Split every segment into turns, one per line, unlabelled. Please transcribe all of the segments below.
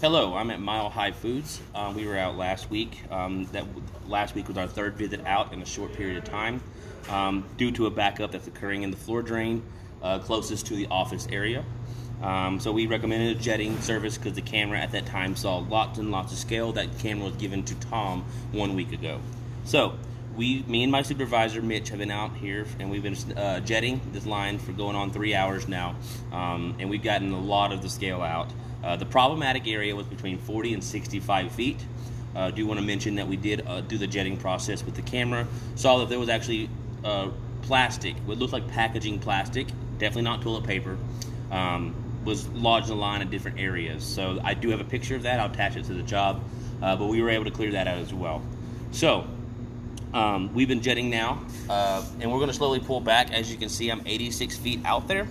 Hello, I'm at Mile High Foods. We were out last week. Last week was our third visit out in a short period of time due to a backup that's occurring in the floor drain closest to the office area. So we recommended a jetting service because the camera at that time saw lots and lots of scale. That camera was given to Tom 1 week ago. So me and my supervisor Mitch have been out here and we've been jetting this line for going on 3 hours now, and we've gotten a lot of the scale out. The problematic area was between 40 and 65 feet. I do want to mention that we did do the jetting process with the camera. Saw that there was actually plastic, what looked like packaging plastic, definitely not toilet paper, was lodged in the line in different areas. So I do have a picture of that. I'll attach it to the job, but we were able to clear that out as well. So we've been jetting now, and we're going to slowly pull back. As you can see, I'm 86 feet out there.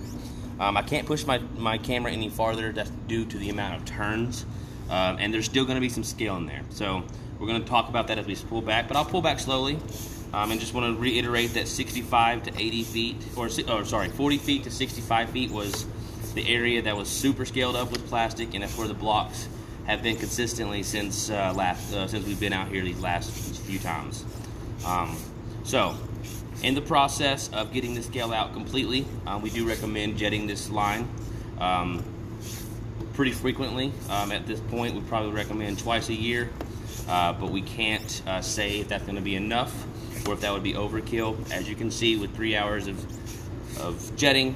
I can't push my camera any farther. That's due to the amount of turns, and there's still going to be some scale in there. So we're going to talk about that as we pull back, but I'll pull back slowly, and just want to reiterate that 65 to 80 feet, or 40 feet to 65 feet was the area that was super scaled up with plastic, and that's where the blocks have been consistently since we've been out here these last few times. So in the process of getting the scale out completely, we do recommend jetting this line pretty frequently. At this point, we probably recommend twice a year, but we can't say if that's going to be enough or if that would be overkill. As you can see, with 3 hours of jetting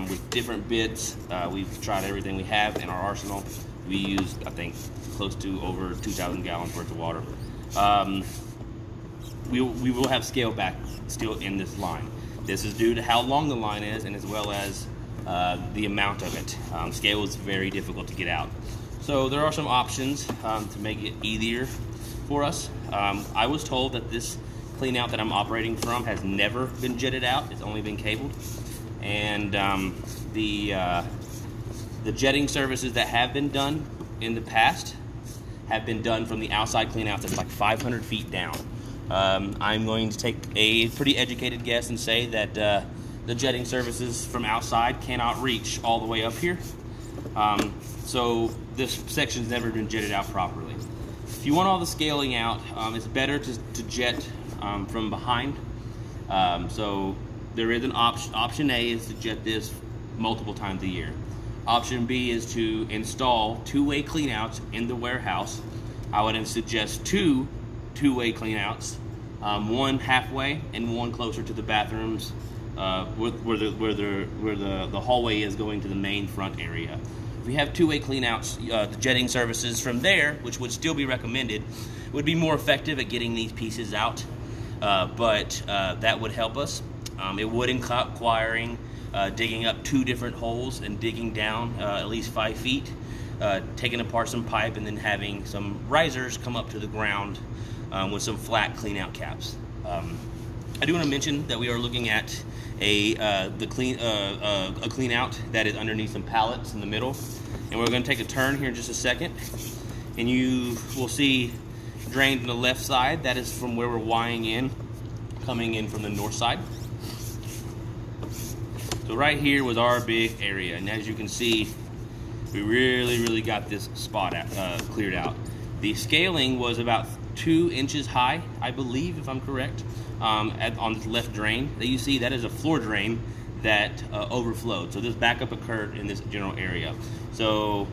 with different bits, we've tried everything we have in our arsenal. We used, I think, close to over 2,000 gallons worth of water. We will have scale back still in this line. This is due to how long the line is and as well as the amount of it. Scale is very difficult to get out. So there are some options to make it easier for us. I was told that this clean out that I'm operating from has never been jetted out. It's only been cabled. And the jetting services that have been done in the past have been done from the outside clean out that's like 500 feet down. I'm going to take a pretty educated guess and say that the jetting services from outside cannot reach all the way up here. So this section's never been jetted out properly. If you want all the scaling out, it's better to jet from behind. So there is an option A is to jet this multiple times a year. Option B is to install two-way cleanouts in the warehouse. I would suggest two-way cleanouts, one halfway and one closer to the bathrooms, where the hallway is going to the main front area. If we have two-way cleanouts, the jetting services from there, which would still be recommended, would be more effective at getting these pieces out, but that would help us. It would requiring digging up two different holes and digging down at least 5 feet, taking apart some pipe, and then having some risers come up to the ground with some flat clean out caps. I do want to mention that we are looking at a clean out that is underneath some pallets in the middle, and we're going to take a turn here in just a second, and you will see drained on the left side. That is from where we're wiring in, coming in from the north side. So right here was our big area, and as you can see, we really got this spot cleared out. The scaling was about 2 inches high, I believe, if I'm correct, on the left drain that you see. That is a floor drain that overflowed. So this backup occurred in this general area. So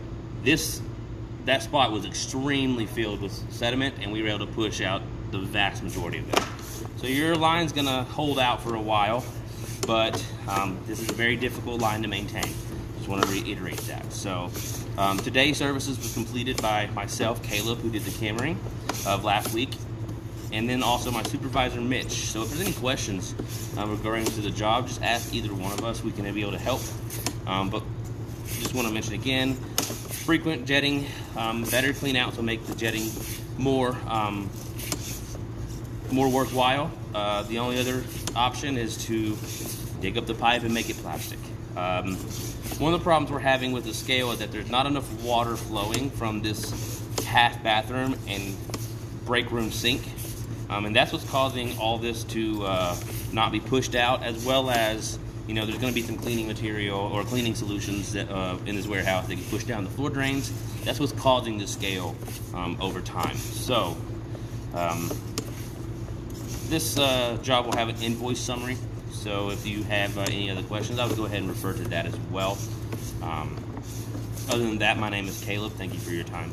that spot was extremely filled with sediment, and we were able to push out the vast majority of that. So your line's gonna hold out for a while, but this is a very difficult line to maintain. Just want to reiterate that. So today's services was completed by myself, Caleb, who did the cameraing of last week, and then also my supervisor, Mitch. So if there's any questions regarding to the job, just ask either one of us. We can be able to help. But just want to mention again, frequent jetting, better clean outs will make the jetting more worthwhile. The only other option is to dig up the pipe and make it plastic. One of the problems we're having with the scale is that there's not enough water flowing from this half bathroom and break room sink, and that's what's causing all this to not be pushed out, as well as you know, there's going to be some cleaning material or cleaning solutions that, in this warehouse that can push down the floor drains. That's what's causing the scale over time. So this job will have an invoice summary. So if you have any other questions, I would go ahead and refer to that as well. Other than that, my name is Caleb. Thank you for your time.